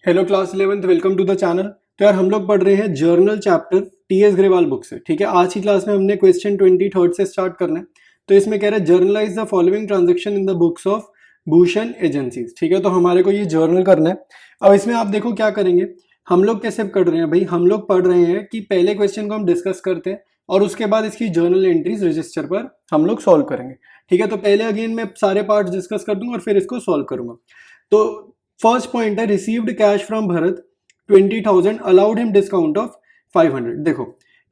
Hello class 11th, welcome to the channel. तो यार हम लोग पढ़ रहे हैं journal chapter TS Grewal book से। ठीक है, आज की क्लास में हमने क्वेश्चन 23 से स्टार्ट करना है। तो इसमें कह रहा है generalized the following transaction in the books of Bhushan agencies. ठीक है, तो हमारे को ये जर्नल करना है। अब इसमें आप देखो क्या करेंगे, हम लोग कैसे कर रहे हैं भाई, हम लोग पढ़ रहे हैं कि पहले क्वेश्चन को हम डिस्कस करते हैं और उसके बाद इसकी जर्नल एंट्रीज रजिस्टर पर हम लोग सॉल्व करेंगे। ठीक है, तो पहले अगेन मैं सारे पार्ट डिस्कस कर दूंगा और फिर इसको सॉल्व करूंगा। तो फर्स्ट पॉइंट है received cash from Bharat 20,000 allowed him discount of 500। देखो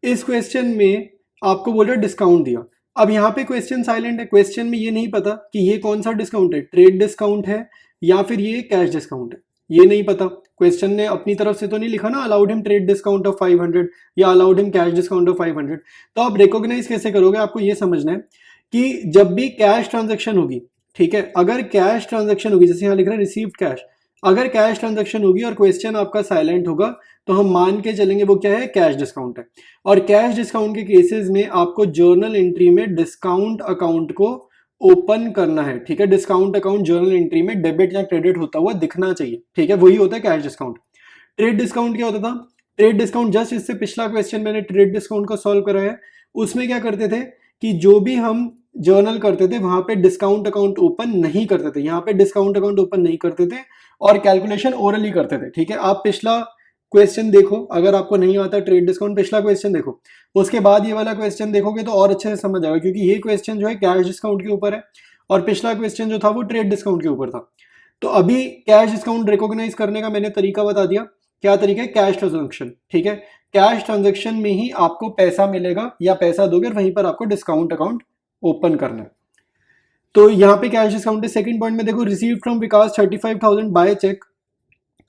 इस क्वेश्चन में आपको बोल रहा है डिस्काउंट दिया। अब यहाँ पे क्वेश्चन साइलेंट है, क्वेश्चन में ये नहीं पता कि ये कौन सा डिस्काउंट है, ट्रेड डिस्काउंट है या फिर ये कैश डिस्काउंट है, ये नहीं पता। क्वेश्चन ने अपनी तरफ से तो नहीं लिखा ना allowed him trade discount of 500 या allowed him cash discount of 500। तो आप रिकॉग्नाइज कैसे करोगे, आपको ये समझना है कि जब भी कैश ट्रांजेक्शन होगी, ठीक है, अगर कैश ट्रांजेक्शन होगी, जैसे यहाँ लिख रहा है रिसीव्ड कैश, अगर कैश ट्रांजैक्शन होगी और क्वेश्चन आपका साइलेंट होगा तो हम मान के चलेंगे वो क्या है, कैश डिस्काउंट है। और कैश डिस्काउंट के केसेस में आपको जर्नल एंट्री में डिस्काउंट अकाउंट को ओपन करना है। ठीक है, डिस्काउंट अकाउंट जर्नल एंट्री में डेबिट या क्रेडिट होता हुआ दिखना चाहिए। ठीक है, वही होता है कैश डिस्काउंट। ट्रेड डिस्काउंट क्या होता था, ट्रेड डिस्काउंट जस्ट इससे पिछला क्वेश्चन मैंने ट्रेड डिस्काउंट को सॉल्व कराया है। उसमें क्या करते थे कि जो भी हम जर्नल करते थे वहां पे डिस्काउंट अकाउंट ओपन नहीं करते थे, यहाँ पे डिस्काउंट अकाउंट ओपन नहीं करते थे और कैलकुलेशन ओरली करते थे। ठीक है, आप पिछला क्वेश्चन देखो, अगर आपको नहीं आता ट्रेड डिस्काउंट पिछला क्वेश्चन देखो, उसके बाद ये वाला क्वेश्चन देखोगे तो और अच्छे से समझ आएगा, क्योंकि ये क्वेश्चन जो है कैश डिस्काउंट के ऊपर है और पिछला क्वेश्चन जो था वो ट्रेड डिस्काउंट के ऊपर था। तो अभी कैश डिस्काउंट रिकॉग्नाइज करने का मैंने तरीका बता दिया। क्या तरीका है, कैश ट्रांजेक्शन। ठीक है, कैश ट्रांजेक्शन में ही आपको पैसा मिलेगा या पैसा दोगे और वहीं पर आपको डिस्काउंट अकाउंट ओपन करना है। तो यहाँ पे कैश डिस्काउंट है। सेकंड पॉइंट में देखो receive from Vikas 35,000 by cheque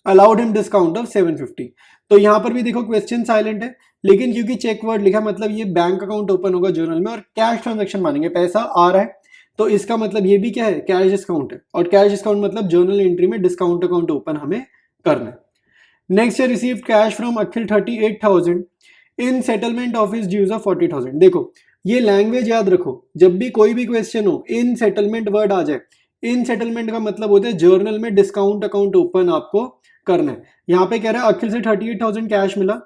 allowed him discount of 750। तो यहाँ पर भी देखो क्वेश्चन साइलेंट है, लेकिन क्योंकि चेक वर्ड लिखा मतलब ये बैंक अकाउंट ओपन होगा जर्नल में और कैश ट्रांजेक्शन मानेंगे, पैसा आ रहा है, तो इसका मतलब ये भी क्या है, कैश डिस्काउंट है। और कैश डिस्काउंट मतलब जर्नल एंट्री में डिस्काउंट अकाउंट ओपन हमें करना है। नेक्स्ट है receive cash from Akhil 38,000 in settlement of his dues of 40,000। देखो ये लैंग्वेज याद रखो, जब भी कोई भी क्वेश्चन हो इन सेटलमेंट वर्ड आ जाए, इन सेटलमेंट का मतलब होता है जर्नल में डिस्काउंट अकाउंट ओपन आपको करना है। यहाँ पे कह रहा है अखिल से 38,000 कैश मिला,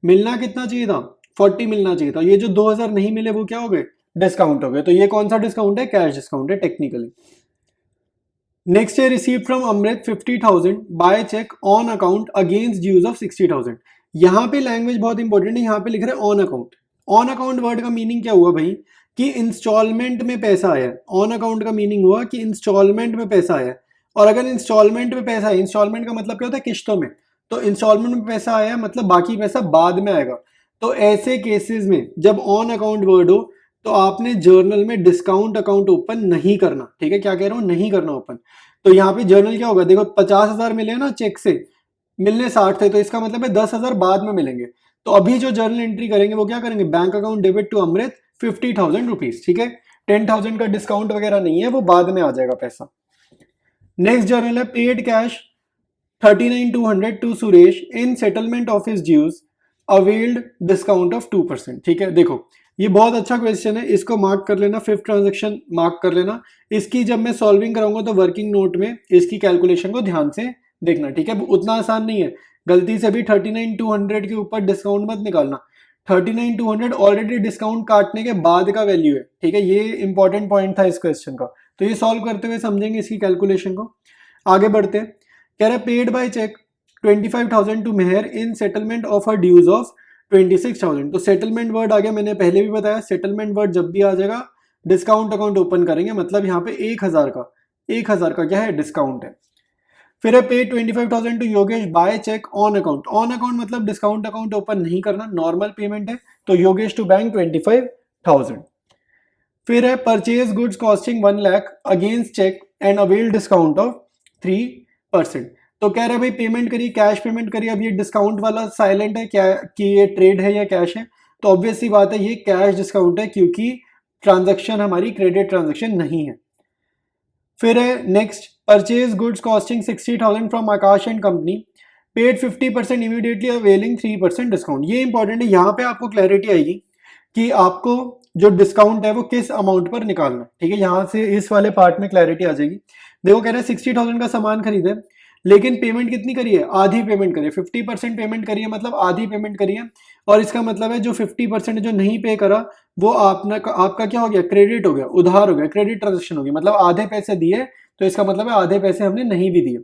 मिलना कितना चाहिए था, 40 मिलना चाहिए था। ये जो 2,000 नहीं मिले वो क्या हो गए, डिस्काउंट हो गए। तो ये कौन सा डिस्काउंट है, कैश डिस्काउंट है टेक्निकली। नेक्स्ट है receive from Amrit 50,000 by cheque on account against dues of 60,000। यहाँ पे लैंग्वेज बहुत इंपॉर्टेंट है, यहाँ पे लिख रहे हैं on account. On account word का मीनिंग क्या हुआ भाई, कि इंस्टॉलमेंट में पैसा आया। ऑन अकाउंट का मीनिंग हुआ कि इंस्टॉलमेंट में पैसा आया। और अगर इंस्टॉलमेंट में पैसा है, इंस्टॉलमेंट का मतलब क्या होता है, किश्तों में, तो इंस्टॉलमेंट में पैसा आया मतलब बाकी पैसा बाद में आएगा। तो ऐसे केसेस में जब ऑन अकाउंट वर्ड हो तो आपने जर्नल में डिस्काउंट अकाउंट ओपन नहीं करना। ठीक है, क्या कह रहा हूं, नहीं करना ओपन। तो यहाँ पे जर्नल क्या होगा, देखो 50,000 मिले ना चेक से, मिलने 60 थे, तो इसका मतलब है 10,000 बाद में मिलेंगे। तो अभी जो जर्नल एंट्री करेंगे वो क्या करेंगे, bank account debit to Amrit 50,000 rupees. ठीक है, 10,000 का डिस्काउंट वगैरह नहीं है, वो बाद में आ जाएगा पैसा। नेक्स्ट जर्नल है paid cash 39,200 to Suresh in settlement of his dues availed discount of 2%। ठीक है, देखो ये बहुत अच्छा क्वेश्चन है, इसको मार्क कर लेना, फिफ्थ ट्रांजेक्शन मार्क कर लेना। इसकी जब मैं सॉल्विंग कराऊंगा तो वर्किंग नोट में इसकी कैलकुलेशन को ध्यान से देखना। ठीक है, उतना आसान नहीं है, गलती से भी 39,200 के ऊपर डिस्काउंट मत निकालना। 39,200 ऑलरेडी डिस्काउंट काटने के बाद का वैल्यू है। ठीक है, ये इंपॉर्टेंट पॉइंट था इस क्वेश्चन का, तो ये सॉल्व करते हुए समझेंगे इसकी कैलकुलेशन को। आगे बढ़ते हैं, कह रहा है paid by cheque 25,000 to Meher in settlement of her dues of 26,000। तो सेटलमेंट वर्ड आ गया, मैंने पहले भी बताया सेटलमेंट वर्ड जब भी आ जाएगा डिस्काउंट अकाउंट ओपन करेंगे, मतलब यहाँ पे 1,000 का क्या है, डिस्काउंट है। फिर है pay 25,000 to Yogesh by cheque on account. On account मतलब डिस्काउंट अकाउंट ओपन नहीं करना, नॉर्मल पेमेंट है, तो योगेश टू बैंक 25,000। फिर है purchase goods costing 1 lakh against cheque and avail discount of 3%। तो कह रहे भाई पेमेंट करिए, कैश पेमेंट करिए। अब ये डिस्काउंट वाला साइलेंट है क्या, कि ये ट्रेड है या कैश है, तो ऑब्वियस सी बात है ये कैश डिस्काउंट है, क्योंकि ट्रांजैक्शन हमारी क्रेडिट ट्रांजैक्शन नहीं है। फिर है next purchase goods costing 60,000 from Akash and company paid 50% immediately availing 3% discount. ये इंपॉर्टेंट है, यहाँ पे आपको क्लैरिटी आएगी कि आपको जो डिस्काउंट है वो किस अमाउंट पर निकालना है। ठीक है, यहाँ से इस वाले पार्ट में क्लैरिटी आ जाएगी। देखो कह रहे हैं 60,000 का सामान खरीदे, लेकिन पेमेंट कितनी करी है, आधी पेमेंट करी है, 50% पेमेंट करी है, मतलब आधी पेमेंट करी है। और इसका मतलब है जो 50% जो नहीं पे करा वो आपका क्या हो गया, क्रेडिट हो गया, उधार हो गया, क्रेडिट ट्रांजेक्शन हो गया, मतलब आधे पैसे दिए, तो इसका मतलब है आधे पैसे हमने नहीं भी दिए।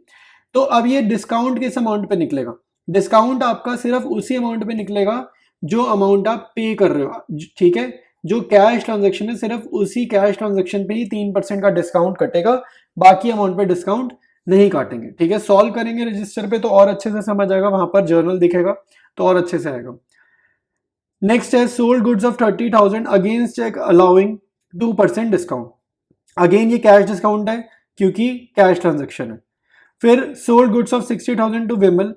तो अब ये डिस्काउंट किस अमाउंट पे निकलेगा, डिस्काउंट आपका सिर्फ उसी अमाउंट पे निकलेगा जो अमाउंट आप पे कर रहे हो, ठीक है। जो कैश ट्रांजेक्शन है सिर्फ उसी कैश ट्रांजेक्शन पे ही 3% का डिस्काउंट कटेगा, बाकी अमाउंट पे डिस्काउंट नहीं काटेंगे, ठीक है। सॉल्व करेंगे रजिस्टर पे तो और अच्छे से समझ आएगा, वहां पर जर्नल दिखेगा तो और अच्छे से आएगा। नेक्स्ट है sold goods of 30,000 against cheque allowing 2% discount. Again ये कैश डिस्काउंट है क्योंकि कैश ट्रांजेक्शन है। फिर sold goods of 60,000 to Vimal,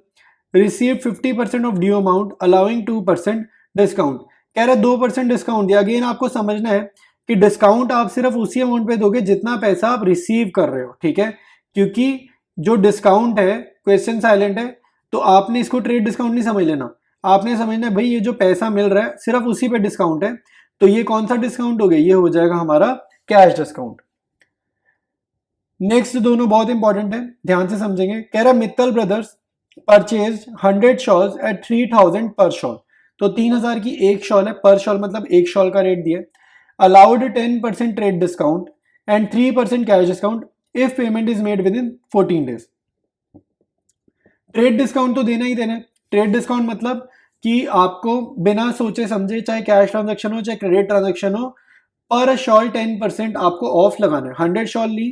receive 50% of due amount allowing 2% discount. कह रहे 2% डिस्काउंट दिया। अगेन आपको समझना है कि डिस्काउंट आप सिर्फ उसी अमाउंट पे दोगे जितना पैसा आप रिसीव कर रहे हो, ठीक है। क्योंकि जो डिस्काउंट है क्वेश्चन साइलेंट है, तो आपने इसको ट्रेड डिस्काउंट नहीं समझ लेना, आपने समझना है भाई ये जो पैसा मिल रहा है सिर्फ उसी पे डिस्काउंट है, तो ये कौन सा डिस्काउंट हो गया, ये हो जाएगा हमारा कैश डिस्काउंट। नेक्स्ट दोनों बहुत इंपॉर्टेंट है, ध्यान से समझेंगे। कह रहा Mittal brothers purchase 100 shawls at 3,000 per shawl, तो 3,000 की एक शॉल है, पर शॉल मतलब एक शॉल का रेट दिया। Allowed 10% trade discount and 3% cash discount if payment is made with in 14 days. Trade discount तो देना ही देना है। ट्रेड डिस्काउंट मतलब कि आपको बिना सोचे समझे, चाहे कैश ट्रांजेक्शन हो चाहे क्रेडिट ट्रांजेक्शन हो, पर शॉल 10% आपको ऑफ लगाना है। 100 शॉल ली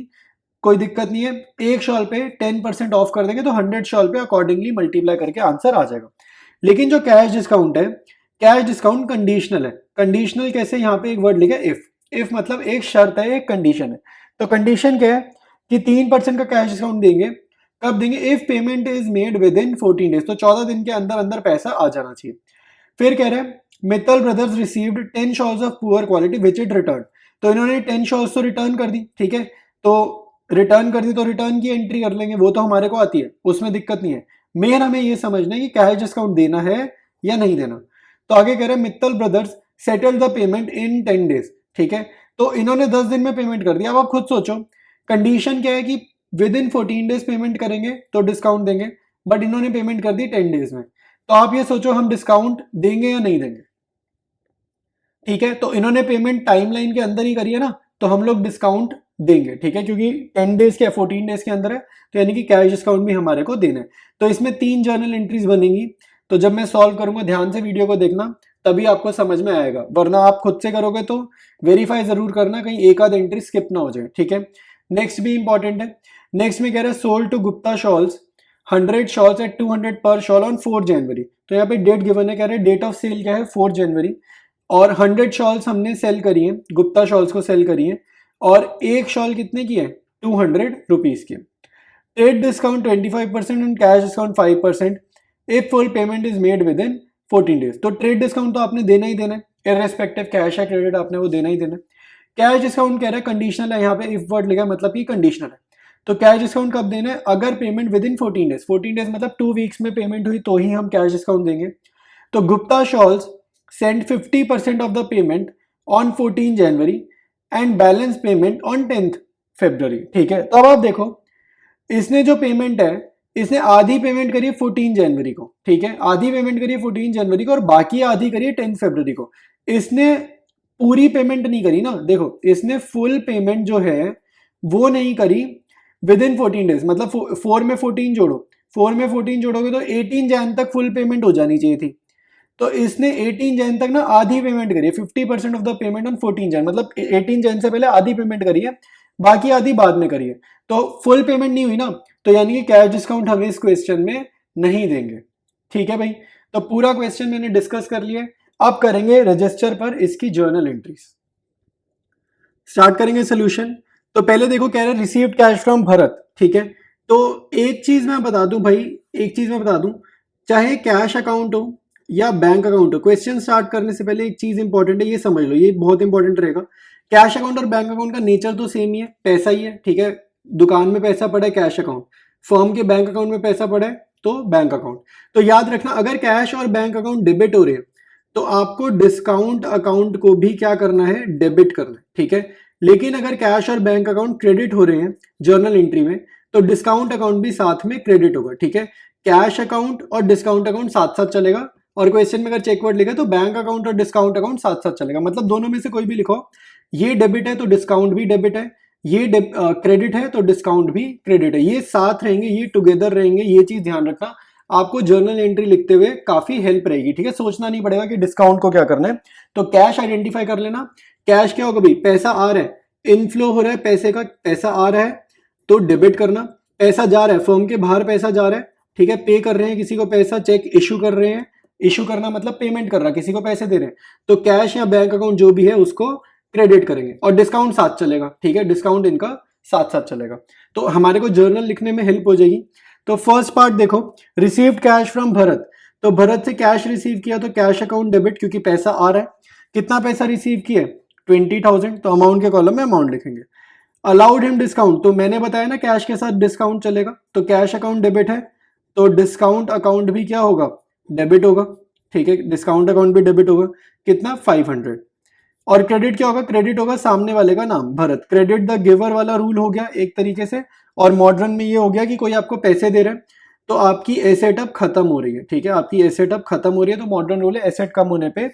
कोई दिक्कत नहीं है, एक शॉल पे 10% ऑफ कर देंगे तो 100 शॉल पे अकॉर्डिंगली मल्टीप्लाई करके आंसर आ जाएगा। लेकिन जो कैश डिस्काउंट है, कैश डिस्काउंट कंडीशनल है। कंडीशनल कैसे, यहाँ पे एक वर्ड लिखा है इफ। इफ मतलब एक शर्त है, एक कंडीशन है। तो कंडीशन क्या है कि 3% का कैश डिस्काउंट देंगे, कब देंगे, if payment is made with in 14 days, तो 14 दिन के अंदर अंदर पैसा आ जाना चाहिए। फिर कह रहे हैं Mittal brothers received 10 shawls of poor quality which it return, तो इन्होंने 10 शॉल्स तो रिटर्न कर दी, ठीक है। तो रिटर्न कर दी तो रिटर्न की एंट्री कर लेंगे, वो तो हमारे को आती है, उसमें दिक्कत नहीं है। मेन हमें ये समझना है कि कैश डिस्काउंट देना है या नहीं देना। तो आगे कह रहे हैं Mittal brothers settle the payment in 10 days, ठीक है। तो इन्होंने 10 दिन में पेमेंट कर दिया। अब आप खुद सोचो कंडीशन क्या है कि विद इन 14 डेज पेमेंट करेंगे तो डिस्काउंट देंगे, बट इन्होंने पेमेंट कर दी 10 डेज में। तो आप ये सोचो हम डिस्काउंट देंगे या नहीं देंगे, ठीक है। तो इन्होंने पेमेंट टाइमलाइन के अंदर ही करी है ना, तो हम लोग डिस्काउंट देंगे, ठीक है, क्योंकि 10 डेज के 14 डेज के अंदर है, तो यानी कि कैश डिस्काउंट भी हमारे को देना है। तो इसमें 3 जर्नल एंट्रीज बनेंगी। तो जब मैं सॉल्व करूंगा ध्यान से वीडियो को देखना, तभी आपको समझ में आएगा, वरना आप खुद से करोगे तो वेरीफाई जरूर करना, कहीं एक आध एंट्री स्किप ना हो जाए, ठीक है। नेक्स्ट भी इंपॉर्टेंट है। नेक्स्ट में कह रहा है sold to Gupta shawls 100 shawls at 200 per shawl on 4 जनवरी। तो यहाँ पे डेट गिवन है, कह रहे हैं डेट ऑफ सेल क्या है 4 जनवरी, और 100 शॉल्स हमने सेल करी है, गुप्ता शॉल्स को सेल करी है, और एक शॉल कितने की है 200 रुपीज की। Trade discount 25% and cash discount 5% if full payment is made with in 14 days. तो ट्रेड डिस्काउंट तो आपने देना ही देना है, इररेस्पेक्टिव कैश है क्रेडिट, आपने वो देना ही देना है। कैश डिस्काउंट कह रहा है कंडीशनल है, यहाँ पे इफ वर्ड लिखा मतलब कि कंडीशनल है। तो कैश डिस्काउंट कब देना है, अगर payment with in 14 days, 14 days मतलब 2 वीक्स में पेमेंट हुई तो ही हम कैश डिस्काउंट देंगे। तो Gupta shawls send 50% of the payment on 14 January and balance payment on 10th फरवरी, ठीक है। तो अब आप देखो इसने जो पेमेंट है, इसने आधी पेमेंट करी 14 जनवरी को, ठीक है, आधी पेमेंट करी 14 जनवरी को और बाकी आधी करी 10 फरवरी को। इसने पूरी पेमेंट नहीं करी ना, देखो इसने फुल पेमेंट जो है वो नहीं करी विद इन 14 डेज, मतलब 4 में 14 जोड़ो, 4 में 14 जोड़ोगे तो 18 जैन तक फुल पेमेंट हो जानी चाहिए थी। तो इसने 18 जैन तक ना आधी पेमेंट करी है, 50% of the payment on 14 Jain, मतलब 18 जैन से पहले आधी पेमेंट करी है, बाकी आधी बाद में करी है। तो फुल पेमेंट नहीं हुई ना, तो यानी कि कैश डिस्काउंट हमें इस क्वेश्चन में नहीं देंगे, ठीक है भाई। तो पूरा क्वेश्चन मैंने डिस्कस कर लिया। अब करेंगे रजिस्टर पर इसकी जर्नल एंट्रीज। स्टार्ट करेंगे सोल्यूशन। तो पहले देखो कह रहे हैं रिसीव्ड कैश फ्रॉम भरत, ठीक है। तो एक चीज मैं बता दूं भाई, एक चीज मैं बता दूं, चाहे कैश अकाउंट हो या बैंक अकाउंट हो, क्वेश्चन स्टार्ट करने से पहले एक चीज इंपॉर्टेंट है, ये समझ लो, ये बहुत इंपॉर्टेंट रहेगा। कैश अकाउंट और बैंक अकाउंट का नेचर तो सेम ही है, पैसा ही है, ठीक है। दुकान में पैसा पड़ा है कैश अकाउंट, फर्म के बैंक अकाउंट में पैसा पड़ा है तो बैंक अकाउंट। तो याद रखना अगर कैश और बैंक अकाउंट डेबिट हो रहे हैं तो आपको डिस्काउंट अकाउंट को भी क्या करना है, डेबिट करना है, ठीक है। लेकिन अगर कैश और बैंक अकाउंट क्रेडिट हो रहे हैं जर्नल एंट्री में, तो डिस्काउंट अकाउंट भी साथ में क्रेडिट होगा, ठीक है। कैश अकाउंट और डिस्काउंट अकाउंट साथ साथ चलेगा, और क्वेश्चन में अगर चेक वर्ड लिखा तो बैंक अकाउंट और डिस्काउंट अकाउंट साथ साथ चलेगा, मतलब दोनों में से कोई भी लिखो। ये डेबिट है तो डिस्काउंट भी डेबिट है, ये क्रेडिट है तो डिस्काउंट भी क्रेडिट है, ये साथ रहेंगे, ये टुगेदर रहेंगे, ये चीज ध्यान रखना। आपको जर्नल एंट्री लिखते हुए काफी हेल्प रहेगी, ठीक है। सोचना नहीं पड़ेगा कि डिस्काउंट को क्या करना है। तो कैश आइडेंटिफाई कर लेना। कैश क्या होगा भाई, पैसा आ रहा है, इनफ्लो हो रहा है पैसे का, पैसा आ रहा है तो डेबिट करना। पैसा जा रहा है, फर्म के बाहर पैसा जा रहा है, ठीक है, पे कर रहे हैं किसी को पैसा, चेक इशू कर रहे हैं, इशू करना मतलब पेमेंट करना, किसी को पैसे दे रहे हैं, तो कैश या बैंक अकाउंट जो भी है उसको क्रेडिट करेंगे। और डिस्काउंट साथ चलेगा, ठीक है, डिस्काउंट इनका साथ साथ चलेगा। तो हमारे को जर्नल लिखने में हेल्प हो जाएगी। तो फर्स्ट पार्ट देखो, रिसीव्ड कैश फ्रॉम भरत, तो भरत से कैश रिसीव किया तो कैश अकाउंट डेबिट, क्योंकि पैसा आ रहा है। कितना पैसा रिसीव किया, 20,000, तो अमाउंट के कॉलम में अमाउंट लिखेंगे। अलाउड हिम डिस्काउंट, तो मैंने बताया ना कैश के साथ डिस्काउंट चलेगा, तो कैश अकाउंट डेबिट है तो डिस्काउंट अकाउंट भी क्या होगा, डेबिट होगा, ठीक है, डिस्काउंट अकाउंट भी डेबिट होगा। कितना, 500। और क्रेडिट क्या होगा, क्रेडिट होगा सामने वाले का नाम भरत, क्रेडिट द गिवर वाला रूल हो गया एक तरीके से। और मॉडर्न में ये हो गया कि कोई आपको पैसे दे रहा है तो आपकी एसेट अब खत्म हो रही है, ठीक है, आपकी एसेट अब खत्म हो रही है, तो मॉडर्न रूल है एसेट कम होने पे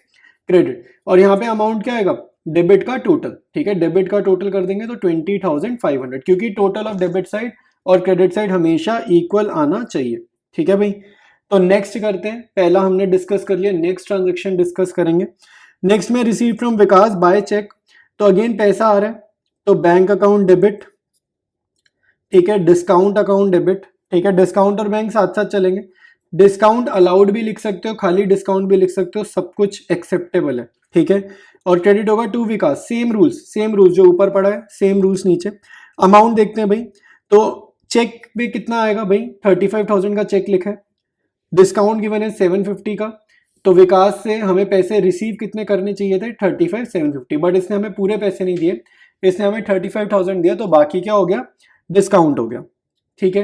क्रेडिट। और यहाँ पे अमाउंट क्या आएगा, डेबिट का टोटल, ठीक है, डेबिट का टोटल कर देंगे तो 20,500, क्योंकि टोटल ऑफ डेबिट साइड और क्रेडिट साइड हमेशा इक्वल आना चाहिए, ठीक है भाई। तो नेक्स्ट करते हैं, पहला हमने डिस्कस कर लिया, नेक्स्ट ट्रांजेक्शन डिस्कस करेंगे। नेक्स्ट में receive from Vikas by cheque, तो अगेन पैसा आ रहा है तो बैंक अकाउंट डेबिट, ठीक है, डिस्काउंट अकाउंट डेबिट, ठीक है, डिस्काउंट और बैंक साथ साथ चलेंगे। डिस्काउंट अलाउड भी लिख सकते हो, खाली डिस्काउंट भी लिख सकते हो, सब कुछ एक्सेप्टेबल है, ठीक है। और क्रेडिट होगा टू विकास, सेम रूल्स जो ऊपर पड़ा है सेम रूल्स नीचे। अमाउंट देखते हैं भाई, तो चेक पे कितना आएगा भाई, 35,000 का चेक लिखा है, डिस्काउंट गिवन है 750 का, तो विकास से हमें पैसे रिसीव कितने करने चाहिए थे, 35,750, बट इसने हमें पूरे पैसे नहीं दिए, इसने हमें 35,000 दिया, तो बाकी क्या हो गया, डिस्काउंट हो गया, ठीक है।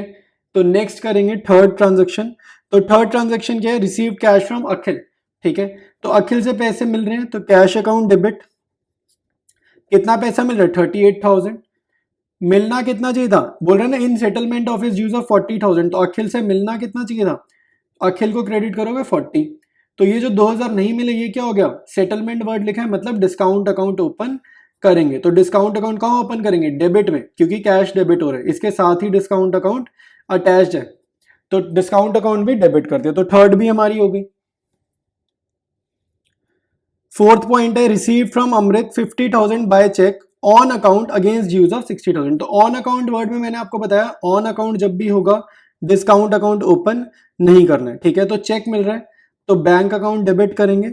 तो नेक्स्ट करेंगे थर्ड ट्रांजेक्शन। तो थर्ड ट्रांजेक्शन क्या है, रिसीव कैश फ्रॉम अखिल, ठीक है, तो अखिल से पैसे मिल रहे हैं तो कैश अकाउंट डेबिट। कितना पैसा मिल रहा है, 38,000। मिलना कितना चाहिए था, बोल रहे हैं ना in settlement of his dues of 40,000, तो अखिल से मिलना कितना चाहिए था, अखिल को क्रेडिट करोगे 40, तो ये जो 2,000 नहीं मिले ये क्या हो गया, सेटलमेंट वर्ड लिखा है, मतलब डिस्काउंट अकाउंट ओपन करेंगे। तो डिस्काउंट अकाउंट कहाँ ओपन करेंगे, डेबिट में, क्योंकि कैश डेबिट हो रहा है, इसके साथ ही डिस्काउंट अकाउंट अटैच्ड है, तो डिस्काउंट अकाउंट भी डेबिट कर दिया, तो थर्ड भी हमारी हो गई। फोर्थ पॉइंट है receive from Amrit 50,000 by cheque on account against dues of 60,000, तो ऑन अकाउंट वर्ड में मैंने आपको बताया ऑन अकाउंट जब भी होगा डिस्काउंट अकाउंट ओपन नहीं करना है, ठीक है। तो चेक मिल रहा है तो बैंक अकाउंट डेबिट करेंगे,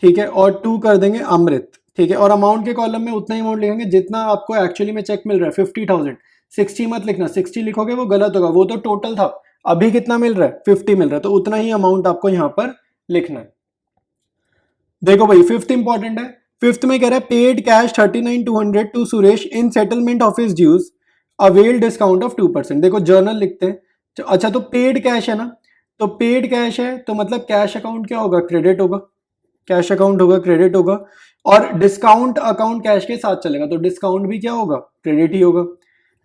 ठीक है, और 2 कर देंगे अमृत, ठीक है, और अमाउंट के कॉलम में उतना ही अमाउंट लिखेंगे जितना आपको एक्चुअली में चेक मिल रहा है 50,000। 60 मत लिखना, 60 लिखोगे वो गलत होगा, वो तो टोटल था, अभी कितना मिल रहा है 50 मिल रहा है, तो उतना ही अमाउंट आपको यहाँ पर लिखना है। देखो भाई फिफ्थ इंपॉर्टेंट है, फिफ्थ में कह रहा है paid cash 39,200 to Suresh in settlement of his dues avail discount of 2%। देखो जर्नल लिखते हैं, अच्छा तो पेड कैश है ना, तो पेड कैश है तो मतलब कैश अकाउंट क्या होगा, क्रेडिट होगा, कैश अकाउंट होगा क्रेडिट होगा, और डिस्काउंट अकाउंट कैश के साथ चलेगा तो डिस्काउंट भी क्या होगा, क्रेडिट ही होगा।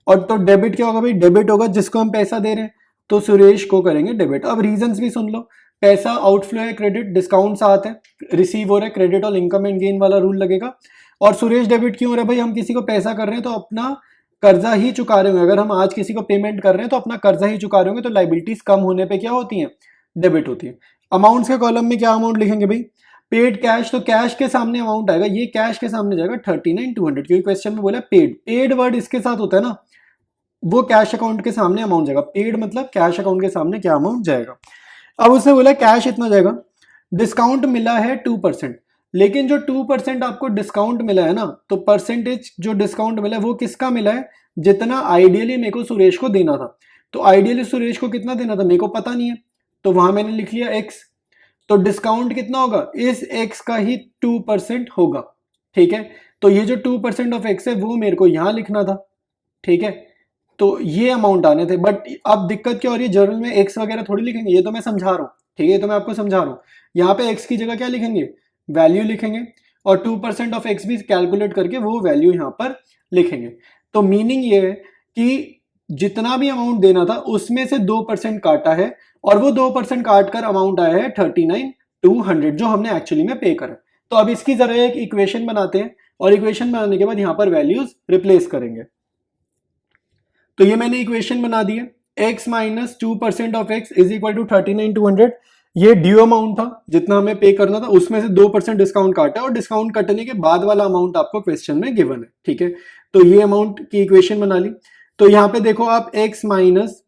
और तो डेबिट क्या होगा भाई, डेबिट होगा जिसको हम पैसा दे रहे हैं, तो सुरेश को करेंगे डेबिट। अब रीजंस भी सुन लो, पैसा आउटफ्लो है क्रेडिट, डिस्काउंट साथ है, रिसीव हो रहा है क्रेडिट, और इनकम एंड गेन वाला रूल लगेगा। और सुरेश डेबिट क्यों हो रहा है भाई, हम किसी को पैसा कर रहे हैं तो अपना कर्जा ही चुका रहे होंगे, अगर हम आज किसी को पेमेंट कर रहे हैं तो अपना कर्जा ही चुका रहे होंगे, तो लाइबिलिटीज कम होने पे क्या होती है, डेबिट होती है। अमाउंट्स के कॉलम में क्या अमाउंट लिखेंगे भाई, पेड कैश, तो कैश के सामने अमाउंट आएगा, ये कैश के सामने जाएगा 39,200, क्योंकि क्वेश्चन में बोला पेड, पेड वर्ड इसके साथ होता है ना, वो कैश अकाउंट के सामने अमाउंट जाएगा, पेड मतलब कैश अकाउंट के सामने क्या अमाउंट जाएगा। अब उसने बोला कैश इतना जाएगा, डिस्काउंट मिला है 2%, लेकिन जो 2% आपको डिस्काउंट मिला है ना, तो परसेंटेज जो डिस्काउंट मिला है वो किसका मिला है, जितना आइडियली मेरे को सुरेश को देना था। तो आइडियली सुरेश को कितना देना था मेरे को पता नहीं है, तो वहां मैंने लिख लिया x, तो डिस्काउंट कितना होगा, इस x का ही 2% होगा, ठीक है। तो ये जो 2% ऑफ x है वो मेरे को यहां लिखना था, ठीक है, तो ये अमाउंट आने थे। बट अब दिक्कत क्या हो रही है, जर्नल में एक्स वगैरह थोड़ी लिखेंगे, ये तो मैं समझा रहा हूँ, ठीक है, ये तो मैं आपको समझा रहा हूँ। यहाँ पे एक्स की जगह क्या लिखेंगे, वैल्यू लिखेंगे, और 2% ऑफ एक्स भी कैलकुलेट करके वो वैल्यू यहाँ पर लिखेंगे। तो मीनिंग ये है कि जितना भी अमाउंट देना था उसमें से 2% काटा है और वो 2% काट कर अमाउंट आया है 39,200 जो हमने एक्चुअली में पे करा। तो अब इसकी जरा एक इक्वेशन बनाते हैं और इक्वेशन बनाने के बाद यहाँ पर वैल्यूज रिप्लेस करेंगे। तो ये मैंने इक्वेशन बना दी है, x minus 2% of x is equal to 39,200। ये ड्यू अमाउंट था जितना हमें पे करना था, उसमें से 2% डिस्काउंट काटा और डिस्काउंट कटने के बाद वाला अमाउंट आपको क्वेश्चन में गिवन है, ठीक है। तो ये अमाउंट की इक्वेशन बना ली। तो यहाँ पे देखो आप x minus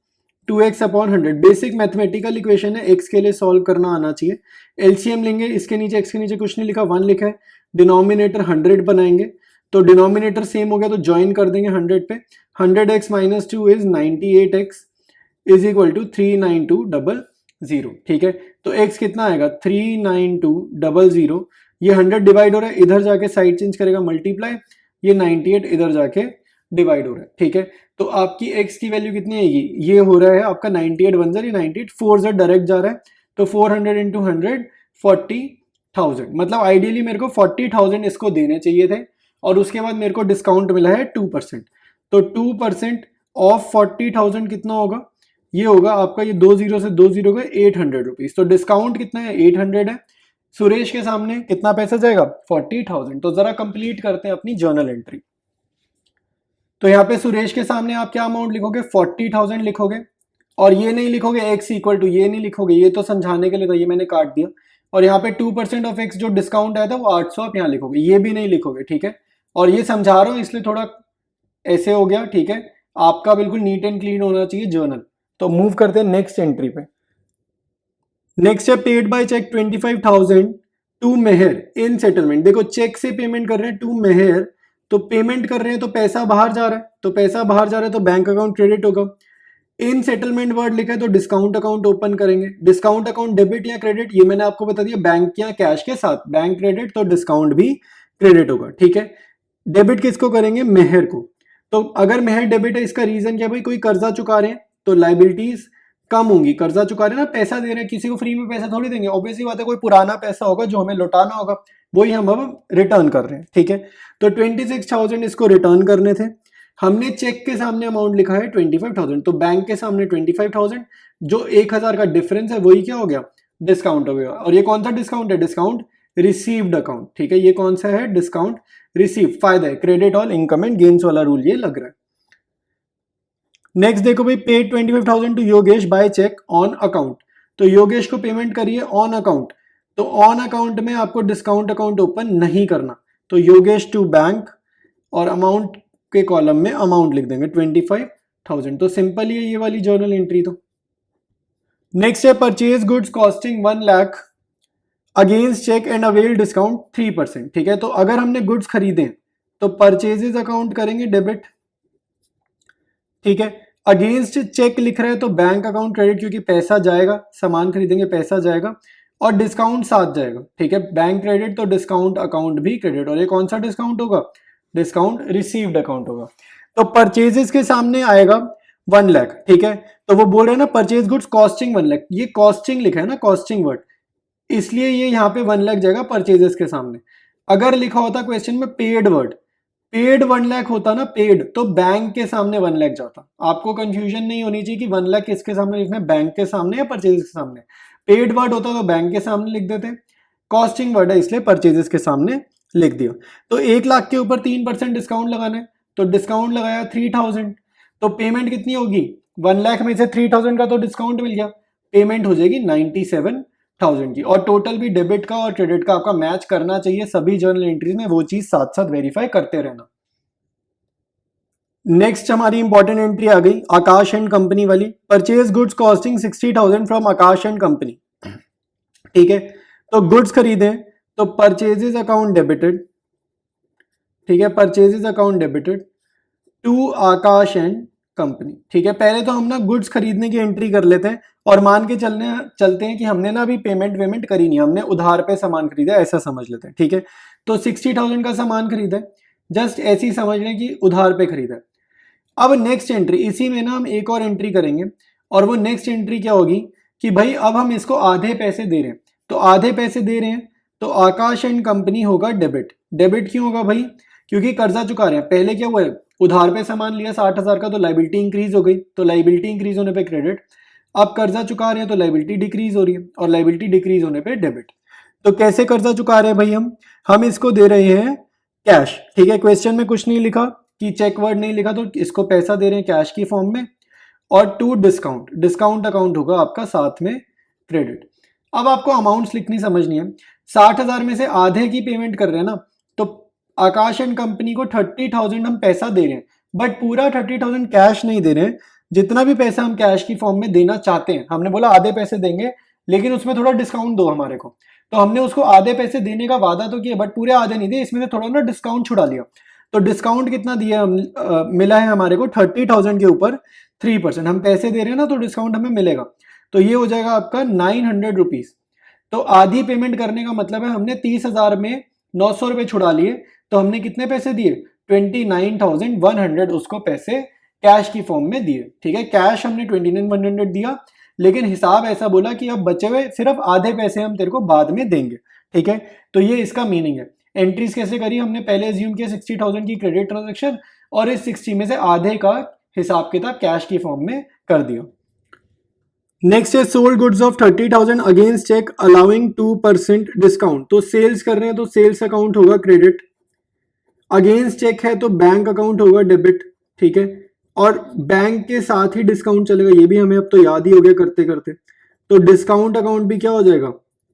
2x upon 100 basic mathematical equation है, x के लिए सॉल्व करना आना चाहिए। एलसीएम लेंगे, इसके नीचे x के नीचे कुछ नहीं लिखा, 1 लिखा है, डिनोमिनेटर 100 बनाएंगे, तो डिनोमिनेटर सेम हो गया तो ज्वाइन कर देंगे 100 पे। 100x minus 2 is 98x is equal to 39200, ठीक है। तो x कितना आएगा 39200, ये 100 डिवाइड हो रहा है, इधर जाके साइड चेंज करेगा मल्टीप्लाई, ये 98 इधर जाके डिवाइड हो रहा है, ठीक है। तो आपकी x की वैल्यू कितनी आएगी, ये हो रहा है आपका 98 1 ये 98 4 से डायरेक्ट जा रहा है, तो 400 इंटू 100 40,000। मतलब आइडियली मेरे को 40,000 इसको देने चाहिए थे और उसके बाद मेरे को डिस्काउंट मिला है 2%। तो 2% ऑफ 40,000 कितना होगा, ये होगा आपका, ये 20 से 20 गए 800 रुपीज। तो डिस्काउंट कितना है 800 है। सुरेश के सामने कितना पैसा जाएगा 40,000। तो जरा कंप्लीट करते हैं अपनी जर्नल एंट्री। तो यहाँ पे सुरेश के सामने आप क्या अमाउंट लिखोगे 40,000 लिखोगे और ये नहीं लिखोगे x इक्वल टू, ये नहीं लिखोगे, ये तो समझाने के लिए था, ये मैंने काट दिया। और यहाँ पे 2% ऑफ x जो डिस्काउंट आया था वो 800 आप यहाँ लिखोगे, ये भी नहीं लिखोगे, ठीक है। और ये समझा रहा हूँ इसलिए थोड़ा ऐसे हो गया, ठीक है। आपका बिल्कुल नीट एंड क्लीन होना चाहिए जर्नल। तो मूव करते हैं नेक्स्ट एंट्री पे। नेक्स्ट है paid by cheque 25,000 to Meher in settlement. देखो चेक से पेमेंट कर रहे हैं टू मेहर, तो पेमेंट कर रहे हैं तो पैसा बाहर जा रहा है, तो पैसा बाहर जा रहा है तो बैंक अकाउंट क्रेडिट होगा। इन सेटलमेंट वर्ड लिखा है तो डिस्काउंट अकाउंट ओपन करेंगे। डिस्काउंट अकाउंट डेबिट या क्रेडिट, ये मैंने आपको बता दिया, बैंक या कैश के साथ, बैंक क्रेडिट तो डिस्काउंट भी क्रेडिट होगा, ठीक है। डेबिट किसको करेंगे, मेहर को। तो अगर मेहर डेबिट है, इसका रीजन क्या भाई, कोई कर्जा चुका रहे हैं तो लाइबिलिटीज कम होंगी। कर्जा चुका रहे हैं ना, पैसा दे रहे हैं, किसी को फ्री में पैसा थोड़ी देंगे, ऑब्वियसली बात है कोई पुराना पैसा होगा जो हमें लौटाना होगा, वही हम अब रिटर्न कर रहे हैं, ठीक है। तो 26,000 इसको रिटर्न करने थे। हमने चेक के सामने अमाउंट लिखा है 25,000, तो बैंक के सामने 25,000, जो 1,000 का डिफरेंस है वही क्या हो गया, डिस्काउंट हो गया। और ये कौन सा डिस्काउंट है, डिस्काउंट रिसीव्ड अकाउंट, ठीक है। ये कौन सा है, डिस्काउंट रिसीव, फायदा है, credit all income and gains वाला रूल ये लग रहा है। नेक्स्ट देखो भाई, paid 25,000 to Yogesh by cheque on account. तो योगेश को पेमेंट करिए ऑन अकाउंट, तो ऑन अकाउंट में आपको डिस्काउंट अकाउंट ओपन नहीं करना, तो योगेश टू बैंक और अमाउंट के कॉलम में अमाउंट लिख देंगे 25,000। तो सिंपल ही है ये वाली जर्नल एंट्री। तो नेक्स्ट है purchase goods costing 1 lakh against cheque and avail discount 3%, ठीक है। तो अगर हमने गुड्स खरीदे तो परचेजेस अकाउंट करेंगे डेबिट, ठीक है। अगेंस्ट चेक लिख रहे हैं तो बैंक अकाउंट क्रेडिट, क्योंकि पैसा जाएगा, सामान खरीदेंगे पैसा जाएगा, और डिस्काउंट साथ जाएगा, ठीक है। बैंक क्रेडिट तो डिस्काउंट अकाउंट भी क्रेडिट, और ये कौन सा डिस्काउंट होगा, डिस्काउंट रिसीव्ड अकाउंट होगा। तो परचेजेस के सामने आएगा 1 लाख, ठीक है। तो वो बोल रहे हैं ना परचेज गुड्स कॉस्टिंग 1 लाख, ये कॉस्टिंग लिखा है ना, कॉस्टिंग वर्ड, इसलिए ये यहाँ पे 1 लाख जाएगा परचेजेस के सामने। अगर लिखा होता क्वेश्चन में पेड वर्ड, पेड 1 लाख होता ना, पेड, तो बैंक के सामने 1 लाख जाता। आपको कंफ्यूजन नहीं होनी चाहिए कि 1 लाख किसके सामने लिखना है, बैंक के सामने या परचेजेस के सामने। पेड वर्ड होता तो बैंक के सामने लिख देते, कॉस्टिंग वर्ड है इसलिए परचेजेस के सामने लिख दिया। तो 1 लाख के ऊपर 3% डिस्काउंट लगाना है, तो डिस्काउंट लगाया 3,000। तो पेमेंट कितनी होगी, 1 लाख में से 3,000 का तो डिस्काउंट मिल गया, पेमेंट हो जाएगी 97,000 की। और टोटल भी डेबिट का और क्रेडिट का आपका मैच करना चाहिए सभी जर्नल एंट्रीज में, वो चीज साथ साथ वेरीफाई करते रहना। नेक्स्ट हमारी इंपॉर्टेंट एंट्री आ गई आकाश एंड कंपनी वाली, purchase goods costing 60,000 from Akash and company, ठीक है। तो गुड्स खरीदे तो परचेजेस अकाउंट डेबिटेड, ठीक है, purchases account debited to Akash and company, ठीक है। पहले तो हम ना गुड्स खरीदने की एंट्री कर लेते हैं और मान के चलते हैं कि हमने ना अभी पेमेंट करी नहीं, हमने उधार पे सामान खरीदा, ऐसा समझ लेते हैं, ठीक है। तो 60,000 का सामान खरीदा, जस्ट ऐसे ही समझ लें कि उधार पे खरीदा। अब नेक्स्ट एंट्री, इसी में ना हम एक और एंट्री करेंगे, और वो नेक्स्ट एंट्री क्या होगी कि भाई अब हम इसको आधे पैसे दे रहे हैं, तो आधे पैसे दे रहे हैं तो आकाश एंड कंपनी होगा डेबिट। डेबिट क्यों होगा भाई, क्योंकि कर्जा चुका रहे हैं। पहले क्या हुआ है, उधार पे सामान लिया 60,000 का, तो लाइबिलिटी इंक्रीज हो गई, तो लाइबिलिटी इंक्रीज होने पे क्रेडिट। अब कर्जा चुका रहे हैं तो लाइबिलिटी डिक्रीज हो रही है, और लाइबिलिटी डिक्रीज होने पे डेबिट। तो कैसे कर्जा चुका रहे हैं भाई? हम इसको दे रहे हैं कैश, ठीक है। क्वेश्चन में कुछ नहीं लिखा कि चेक वर्ड नहीं लिखा, तो इसको पैसा दे रहे हैं कैश की फॉर्म में। और टू डिस्काउंट, डिस्काउंट अकाउंट होगा आपका साथ में क्रेडिट। अब आपको अमाउंट्स लिखनी समझनी है। 60,000 में से आधे की पेमेंट कर रहे हैं ना, तो आकाश एंड कंपनी को 30,000 हम पैसा दे रहे हैं, बट पूरा 30,000 कैश नहीं दे रहे हैं। जितना भी पैसा हम कैश की फॉर्म में देना चाहते हैं, हमने बोला आधे पैसे देंगे, लेकिन उसमें थोड़ा डिस्काउंट दो हमारे को, तो हमने उसको आधे पैसे देने का वादा तो किया, बट पूरे आधे नहीं दिए, इसमें से थोड़ा ना डिस्काउंट छुड़ा लिया। तो डिस्काउंट कितना दिया मिला है हमारे को 30,000 के ऊपर 3%। हम पैसे दे रहे हैं ना, तो डिस्काउंट हमें मिलेगा, तो ये हो जाएगा आपका 900 रुपीज। तो आधी पेमेंट करने का मतलब है हमने 30,000 में 900 रुपए छुड़ा लिए, तो हमने कितने पैसे दिए? 29,100 उसको पैसे कैश की फॉर्म में दिए, ठीक है। कैश हमने 29,100 दिया, लेकिन हिसाब ऐसा बोला कि अब बचे हुए सिर्फ आधे पैसे हम तेरे को बाद में देंगे, ठीक है। तो ये इसका मीनिंग है। एंट्रीज कैसे करी हमने? पहले एज्यूम किया 60,000 की क्रेडिट ट्रांजेक्शन, और इस 60 में से आधे का हिसाब किताब कैश की फॉर्म में कर दिया। नेक्स्ट है sold goods of 30,000 against cheque allowing 2% discount. तो सेल्स कर रहे हैं तो सेल्स अकाउंट होगा क्रेडिट, अगेंस्ट चेक है तो बैंक अकाउंट होगा डेबिट, ठीक है। और बैंक के साथ ही डिस्काउंट चलेगा, ये भी हमें अब तो याद ही हो गया करते करते। तो डिस्काउंट अकाउंट भी क्या हो जाएगा?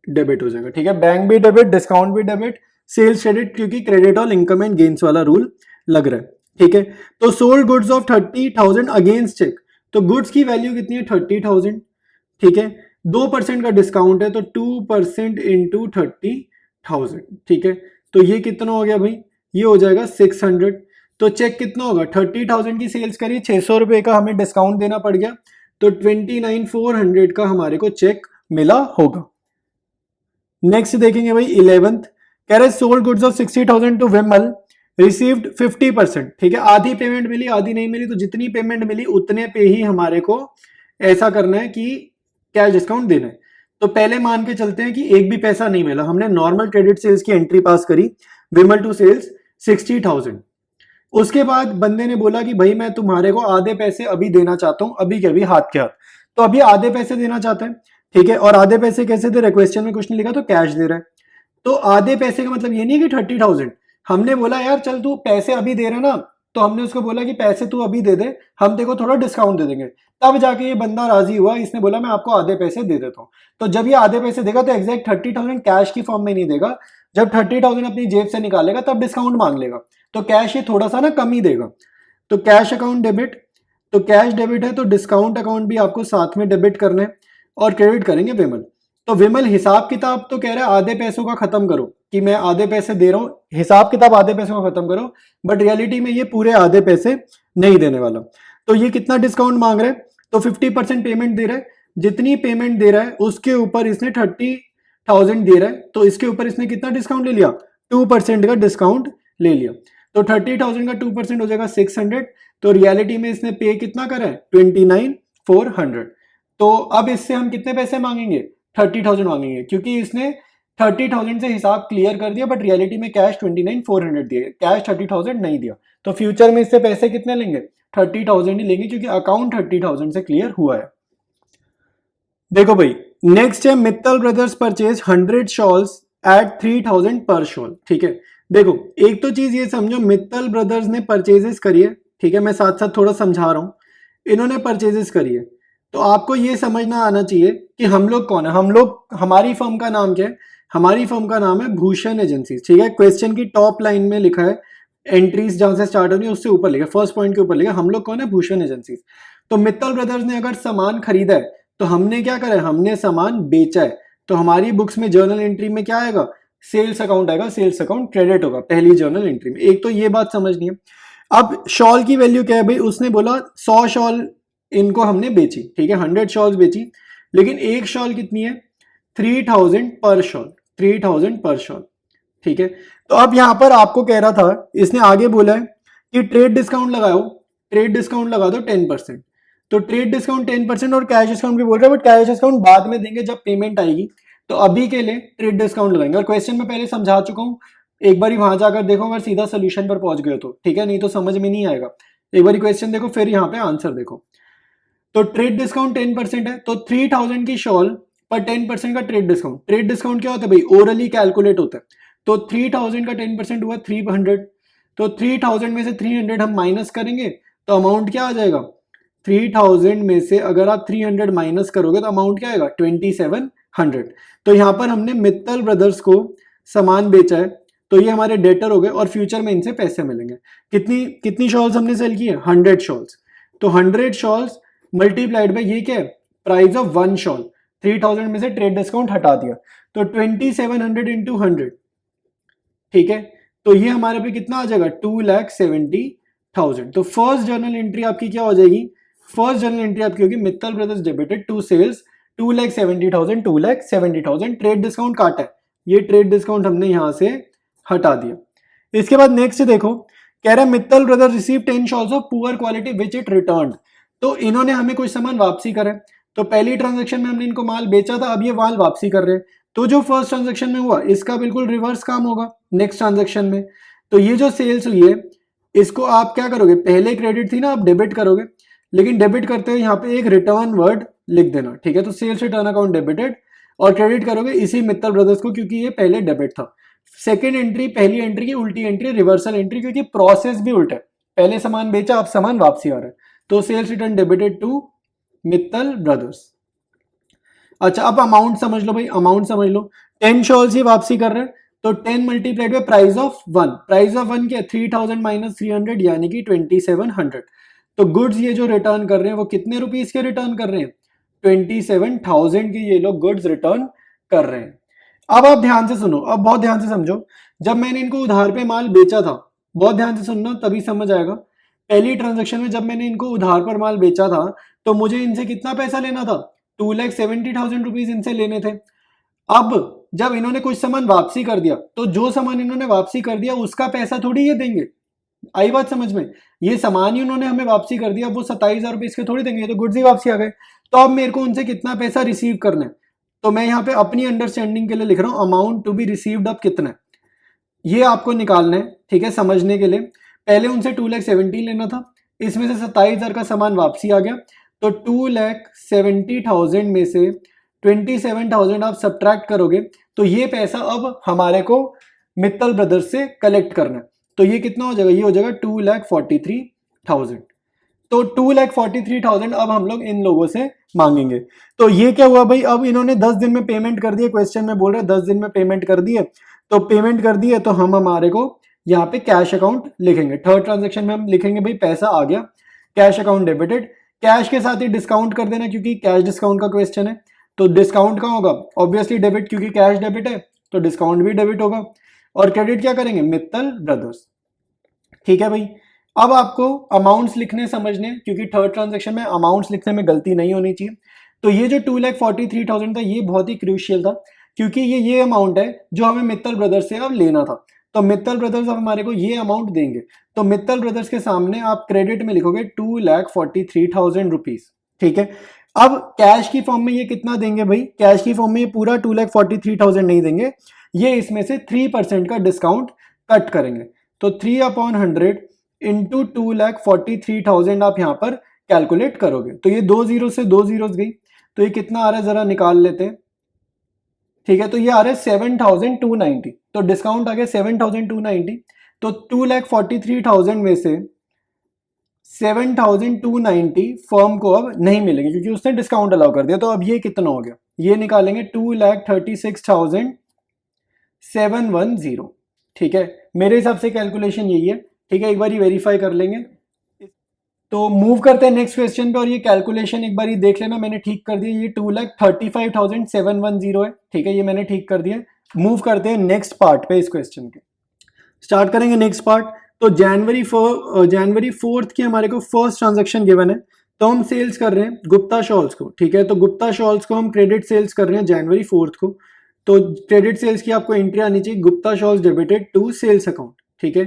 डेबिट हो जाएगा, ठीक है। बैंक भी डेबिट, डिस्काउंट भी डेबिट, सेल्स क्रेडिट, क्योंकि क्रेडिट और इनकम एंड गेन्स वाला रूल लग रहा है, ठीक है। तो sold goods of 30,000 against cheque, तो गुड्स की वैल्यू कितनी है? 30,000, ठीक है। 2% का डिस्काउंट है, तो 2% इंटू 30,000, ठीक है। तो ये कितना हो गया भाई? ये हो जाएगा 600। तो चेक कितना होगा? 30,000 की सेल्स करी, 600 रुपए का हमें डिस्काउंट देना पड़ गया, तो 29,400 का हमारे को चेक मिला होगा। नेक्स्ट देखेंगे भाई 11th, कह रहे sold goods of 60,000 to Vimal, received 50%, ठीक है। आधी पेमेंट मिली, आधी नहीं मिली, तो जितनी पेमेंट मिली उतने पे ही हमारे को ऐसा करना है कि कैश डिस्काउंट देना है। तो पहले मान के चलते हैं कि एक भी पैसा नहीं मिला, हमने नॉर्मल क्रेडिट सेल्स की एंट्री पास करी, विमल टू सेल्स 60,000। उसके बाद बंदे ने बोला कि भाई मैं तुम्हारे को आधे पैसे अभी देना चाहता हूं, अभी के अभी हाथ के हाथ। तो अभी आधे पैसे देना चाहते हैं, ठीक है। और आधे पैसे कैसे दे रहे? क्वेश्चन में कुछ नहीं लिखा, तो कैश दे रहा है। तो आधे पैसे का मतलब ये नहीं कि 30,000, हमने बोला यार चल तू पैसे अभी दे रहा ना, तो हमने उसको बोला कि पैसे तू अभी दे दे, हम तेरे को थोड़ा डिस्काउंट दे देंगे। तब जाके ये बंदा राजी हुआ, इसने बोला मैं आपको आधे पैसे दे देता हूँ। तो जब ये आधे पैसे देगा तो एग्जैक्ट 30,000 कैश की फॉर्म में नहीं देगा, जब 30,000 अपनी जेब से निकालेगा तब डिस्काउंट मांग लेगा, तो कैश ये थोड़ा सा ना कम ही देगा। तो कैश अकाउंट डेबिट, तो कैश डेबिट है तो डिस्काउंट अकाउंट भी आपको साथ में डेबिट करना है, और क्रेडिट करेंगे विमल। तो विमल हिसाब किताब तो कह रहा है आधे पैसों का खत्म करो, कि मैं आधे पैसे दे रहा हूं, हिसाब किताब आधे पैसों का खत्म करो, बट रियलिटी में ये पूरे आधे पैसे नहीं देने वाला। तो ये कितना डिस्काउंट मांग रहा है? तो 50% पेमेंट दे रहा है, जितनी पेमेंट दे रहा है उसके ऊपर इसने 30,000 दे रहा है, तो इसके ऊपर इसने कितना डिस्काउंट ले लिया? 2% का डिस्काउंट ले लिया। तो 30,000 का 2% हो जाएगा 600। तो रियलिटी में इसने पे कितना करा है? 29,400। तो अब इससे हम कितने पैसे मांगेंगे? 30,000 मांगेंगे, क्योंकि इसने 30,000 से हिसाब क्लियर कर दिया, बट रियलिटी में कैश 29,400 दिया, कैश 30,000 नहीं दिया। तो फ्यूचर में इससे पैसे कितने लेंगे? 30,000 ही लेंगे, क्योंकि अकाउंट 30,000 से क्लियर हुआ है। देखो भाई नेक्स्ट है Mittal brothers purchase 100 shawls at 3,000 per shawl, ठीक है। देखो एक तो चीज ये समझो, मित्तल ब्रदर्स ने परचेजेस करी है, ठीक है। मैं साथ साथ थोड़ा समझा रहा हूं, इन्होंने परचेजेस करी है, तो आपको ये समझना आना चाहिए कि हम लोग कौन है। हम लोग, हमारी फर्म का नाम क्या है? हमारी फर्म का नाम है भूषण एजेंसी, ठीक है। क्वेश्चन की टॉप लाइन में लिखा है, एंट्रीज जहां से स्टार्ट हो रही है उससे ऊपर लिखा है, फर्स्ट पॉइंट के ऊपर लिखा है हम लोग कौन है? भूषण एजेंसी। तो मित्तल ब्रदर्स ने अगर सामान खरीदा है तो हमने क्या करा है? हमने सामान बेचा है। तो हमारी बुक्स में जर्नल एंट्री में क्या आएगा? सेल्स अकाउंट आएगा, सेल्स अकाउंट क्रेडिट होगा पहली जर्नल एंट्री में। एक तो ये बात समझनी है। अब शॉल की वैल्यू क्या है भाई? उसने बोला 100 शॉल इनको हमने बेची, ठीक है, 100 शॉल्स बेची, लेकिन एक शॉल कितनी है? 3,000 पर शॉल, 3,000 पर शॉल, ठीक है। तो अब यहां पर आपको कह रहा था, इसने आगे बोला है कि ट्रेड डिस्काउंट लगाओ, ट्रेड डिस्काउंट लगा दो 10%। तो ट्रेड डिस्काउंट 10% और कैश डिस्काउंट भी बोल रहा है, बट कैश डिस्काउंट बाद में देंगे जब पेमेंट आएगी। तो अभी के लिए ट्रेड डिस्काउंट लगाएंगे, और क्वेश्चन में पहले समझा चुका हूं, एक बार वहां जाकर देखो अगर सीधा सोल्यूशन पर पहुंच गए तो, ठीक है, नहीं तो समझ में नहीं आएगा। एक बार क्वेश्चन देखो फिर यहाँ पे आंसर देखो। तो ट्रेड डिस्काउंट 10% है, तो 3000 की शॉल पर 10% का ट्रेड डिस्काउंट। ट्रेड डिस्काउंट क्या होता है भाई, ओरली कैलकुलेट होता है। तो 3000 का 10% हुआ 300, तो 3000 में से 300 हम माइनस करेंगे तो अमाउंट क्या आ जाएगा, 3000 में से अगर आप 300 माइनस करोगे तो अमाउंट क्या आएगा, 2700। तो यहाँ पर हमने मित्तल ब्रदर्स को सामान बेचा है, तो ये हमारे डेटर हो गए और फ्यूचर में इनसे पैसे मिलेंगे। कितनी कितनी शॉल्स हमने सेल की है, 100 शॉल्स। तो 100 शॉल्स मल्टीप्लाइड बाय ये क्या है, प्राइस ऑफ वन शॉल। 3000 में से ट्रेड डिस्काउंट हटा दिया तो 2700 इंटू 100, ठीक है। तो ये हमारे पे कितना आ जाएगा, 2,70,000। तो फर्स्ट जर्नल एंट्री आपकी क्या हो जाएगी, फर्स्ट जर्नल एंट्री आपकी होगी Mittal brothers debited to sales 2,70,000, 2,70,000 trade discount काटा है, ये ट्रेड डिस्काउंट हमने यहां से हटा दिया। इसके बाद नेक्स्ट देखो, कह रहा है Mittal brothers receive 10 shawls of poor quality which it returned. तो इन्होंने हमें कुछ सामान वापसी करा, तो पहली ट्रांजेक्शन में हमने इनको माल बेचा था, अब ये माल वापसी कर रहे हैं। तो जो फर्स्ट ट्रांजेक्शन में हुआ इसका बिल्कुल रिवर्स काम होगा नेक्स्ट ट्रांजेक्शन में। तो ये जो सेल्स हुई है इसको आप क्या करोगे, पहले क्रेडिट थी ना, आप डेबिट करोगे, लेकिन डेबिट करते हुए यहाँ पे एक रिटर्न वर्ड लिख देना, ठीक है। तो सेल्स रिटर्न अकाउंट डेबिटेड और क्रेडिट करोगे इसी मित्तल ब्रदर्स को, क्योंकि ये पहले डेबिट था। सेकेंड एंट्री पहली एंट्री की उल्टी एंट्री, रिवर्सल एंट्री, क्योंकि प्रोसेस भी उल्टा है, पहले सामान बेचा अब सामान वापसी आ रहा है। तो sales return debited to Mittal brothers. अच्छा अब अमाउंट समझ लो भाई, अमाउंट समझ लो, 10 शॉल्स ही वापसी कर रहे हैं, तो 10 multiplied by price of one. Price of one क्या है, 3000 माइनस 300 यानी कि 2700। तो गुड्स ये जो रिटर्न कर रहे हैं वो कितने रुपीस के रिटर्न कर रहे हैं, 27,000 के ये लोग गुड्स रिटर्न कर रहे हैं। अब आप ध्यान से सुनो, अब बहुत ध्यान से समझो, जब मैंने इनको उधार पे माल बेचा था, बहुत ध्यान से सुनना तभी समझ आएगा। पहली ट्रांजेक्शन में जब मैंने इनको उधार पर माल बेचा था तो मुझे इनसे कितना पैसा लेना था, 2,70,000 रुपीज इनसे लेने थे। अब जब इन्होंने कुछ सामान वापसी कर दिया तो जो सामान इन्होंने वापसी कर दिया उसका पैसा थोड़ी ये देंगे, आई बात समझ में, ये सामान ही उन्होंने हमें वापसी कर दिया, वो 27,000 रुपए इसके थोड़ी देंगे, ये तो गुड्स ही वापसी आ गए। तो अब मेरे को उनसे कितना पैसा रिसीव करना है, तो मैं यहाँ पे अपनी अंडरस्टैंडिंग के लिए लिख रहा हूँ अमाउंट टू बी रिसीव्ड अब कितना है, ये आपको निकालना है, ठीक है, समझने के लिए। पहले उनसे 2,70,000 लेना था, इसमें से 27,000 का सामान वापसी आ गया, तो 2,70,000 में से 27,000 आप सब्ट्रैक्ट करोगे तो ये पैसा अब हमारे को मित्तल ब्रदर्स से कलेक्ट करना है। तो ये कितना हो जाएगा, ये हो जाएगा 2,43,000। तो 2,43,000 अब हम लोग इन लोगों से मांगेंगे। तो ये क्या हुआ भाई, अब इन्होंने 10 दिन में पेमेंट कर दिए, क्वेश्चन में बोल रहे 10 दिन में पेमेंट कर दिए, तो पेमेंट कर दिए तो हम हमारे को यहाँ पे कैश अकाउंट लिखेंगे। थर्ड ट्रांजेक्शन में हम लिखेंगे भाई पैसा आ गया, कैश अकाउंट डेबिटेड, कैश के साथ ही डिस्काउंट कर देना क्योंकि कैश डिस्काउंट का क्वेश्चन है। तो डिस्काउंट कहाँ होगा, ऑब्वियसली डेबिट, क्योंकि कैश डेबिट है तो डिस्काउंट भी डेबिट होगा। और क्रेडिट क्या करेंगे, मित्तल ब्रदर्स, ठीक है भाई। अब आपको अमाउंट्स लिखने समझने, क्योंकि थर्ड ट्रांजेक्शन में अमाउंट्स लिखने में गलती नहीं होनी चाहिए। तो ये जो 2,43,000 था ये बहुत ही क्रूशियल था, क्योंकि ये अमाउंट है जो हमें मित्तल ब्रदर्स से अब लेना था। तो मित्तल ब्रदर्स अब हमारे को ये अमाउंट देंगे, तो मित्तल ब्रदर्स के सामने आप क्रेडिट में लिखोगे 2,43,000 रुपीज, ठीक है। अब कैश की फॉर्म में ये कितना देंगे भाई, कैश की फॉर्म में ये पूरा 2,43,000 नहीं देंगे, ये इसमें से 3% का डिस्काउंट कट करेंगे। तो 3/100 इंटू 2,43,000 आप यहाँ पर कैलकुलेट करोगे, तो ये 2 जीरो से 2 जीरोस गई, तो ये कितना आ रहा है जरा निकाल लेते हैं, ठीक है। तो ये आ रहा है 7,290, तो डिस्काउंट आ गया 7,290। तो 2,43,000 में से 7,290 फर्म को अब नहीं मिलेंगे क्योंकि उसने डिस्काउंट अलाउ कर दिया। तो अब ये कितना हो गया, ये निकालेंगे 2,36,710, ठीक है। मेरे हिसाब से कैलकुलेशन यही है, ठीक है, एक बार वेरीफाई कर लेंगे। तो मूव करते हैं नेक्स्ट क्वेश्चन पे, और ये कैलकुलेशन एक बार देख लेना, मैंने ठीक कर दिया, ये 2,35,710 है, ठीक है, ये मैंने ठीक कर दिया। मूव करते हैं नेक्स्ट पार्ट पे इस क्वेश्चन के, स्टार्ट करेंगे नेक्स्ट पार्ट। तो जनवरी 4th की हमारे को फर्स्ट ट्रांजेक्शन गिवन है, तो हम सेल्स कर रहे हैं गुप्ता शॉल्स को, ठीक है। तो गुप्ता शॉल्स को हम क्रेडिट सेल्स कर रहे हैं जनवरी 4th को, तो क्रेडिट सेल्स की आपको एंट्री आनी चाहिए, Gupta shawls debited to sales account, ठीक है।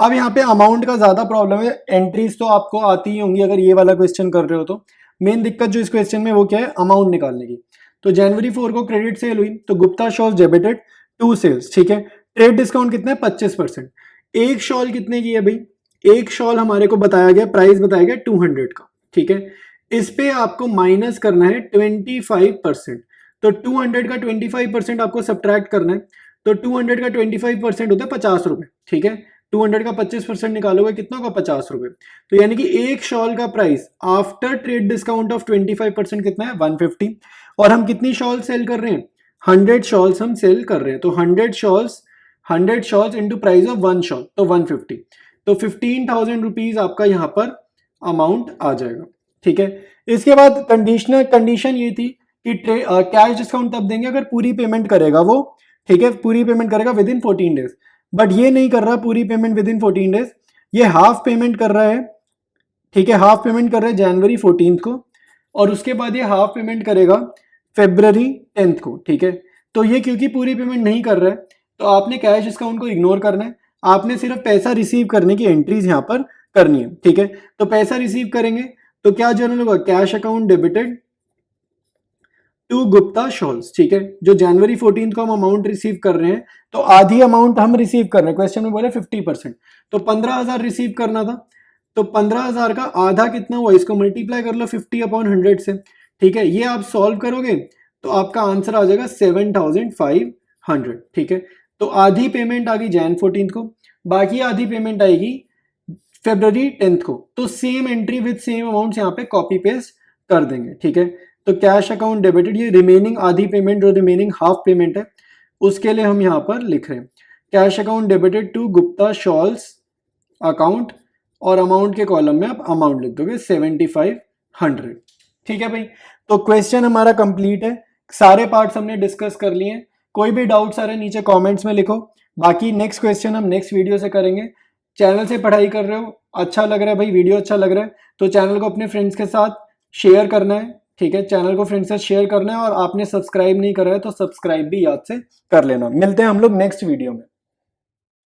अब यहाँ पे अमाउंट का ज्यादा प्रॉब्लम है, एंट्रीज तो आपको आती ही होंगी अगर ये वाला क्वेश्चन कर रहे हो। तो मेन दिक्कत जो इस क्वेश्चन में वो क्या है, अमाउंट निकालने की। तो जनवरी 4 को क्रेडिट सेल हुई, तो Gupta shawls debited to sales, ठीक है। ट्रेड डिस्काउंट कितना है 25%। एक शॉल कितने की है भाई, एक शॉल हमारे को बताया गया, प्राइस बताया गया 200 का, ठीक है। इस पे आपको माइनस करना है 25%, तो 200 का 25% आपको सब्ट्रैक्ट करना है, तो 200 का 25% होता है 50 रुपए, ठीक है। 200 का 25% निकालोगे कितना होगा 50 रुपए, तो यानी कि एक शॉल का price after trade discount of 25% कितना है 150, और हम कितनी शॉल सेल कर रहे हैं 100 शॉल्स हम सेल कर रहे हैं, तो 100 shawls into price of 1 shawl, तो 150, तो 15,000 रुपीज आपका यहाँ पर अमाउंट आ जाएगा, ठीक है। इसके बाद कंडीशन ये थी कि कैश डिस्काउंट तब देंगे अगर पूरी पेमेंट करेगा वो, ठीक है, पूरी पेमेंट करेगा विद इन 14 डेज, बट ये नहीं कर रहा पूरी पेमेंट विद इन 14 डेज, ये हाफ पेमेंट कर रहा है, ठीक है, हाफ पेमेंट कर रहा है जनवरी 14 को, और उसके बाद ये हाफ पेमेंट करेगा फेब्रवरी 10 को, ठीक है। तो ये क्योंकि पूरी पेमेंट नहीं कर रहा है, तो आपने कैश डिस्काउंट को इग्नोर करना है, आपने सिर्फ पैसा रिसीव करने की एंट्रीज यहाँ पर करनी है, ठीक है। तो पैसा रिसीव करेंगे तो क्या जर्नल होगा, cash account debited to Gupta shawls, ठीक है। जो जनवरी 14 को हम अमाउंट रिसीव कर रहे हैं, तो आधी अमाउंट हम रिसीव कर रहे हैं, क्वेश्चन में बोले 50%, तो 15,000 रिसीव करना था, तो 15,000 का आधा कितना हुआ, इसको मल्टीप्लाई कर लो 50/100 से, ठीक है। ये आप सॉल्व करोगे तो आपका आंसर आ जाएगा 7,500, ठीक है। तो आधी पेमेंट आ गई जैन 14 को, बाकी आधी पेमेंट आएगी फेब्रवरी 10 को, तो same entry with same amount यहाँ पे कॉपी पेस्ट कर देंगे, ठीक है। तो कैश अकाउंट डेबिटेड, ये रिमेनिंग आधी पेमेंट जो रिमेनिंग हाफ पेमेंट है उसके लिए हम यहाँ पर लिख रहे हैं cash account debited to Gupta shawls account, और अमाउंट के कॉलम में आप अमाउंट लिख दोगे 7,500, ठीक है भाई। तो क्वेश्चन हमारा कंप्लीट है, सारे पार्ट्स हमने डिस्कस कर लिए हैं, कोई भी डाउट्स आ रहे हैं नीचे कमेंट्स में लिखो, बाकी नेक्स्ट क्वेश्चन हम नेक्स्ट वीडियो से करेंगे। चैनल से पढ़ाई कर रहे हो, अच्छा लग रहा है भाई, वीडियो अच्छा लग रहा है, तो चैनल को अपने फ्रेंड्स के साथ शेयर करना है, ठीक है, चैनल को फ्रेंड्स से शेयर करना है, और आपने सब्सक्राइब नहीं करा है तो सब्सक्राइब भी याद से कर लेना। मिलते हैं हम लोग नेक्स्ट वीडियो में।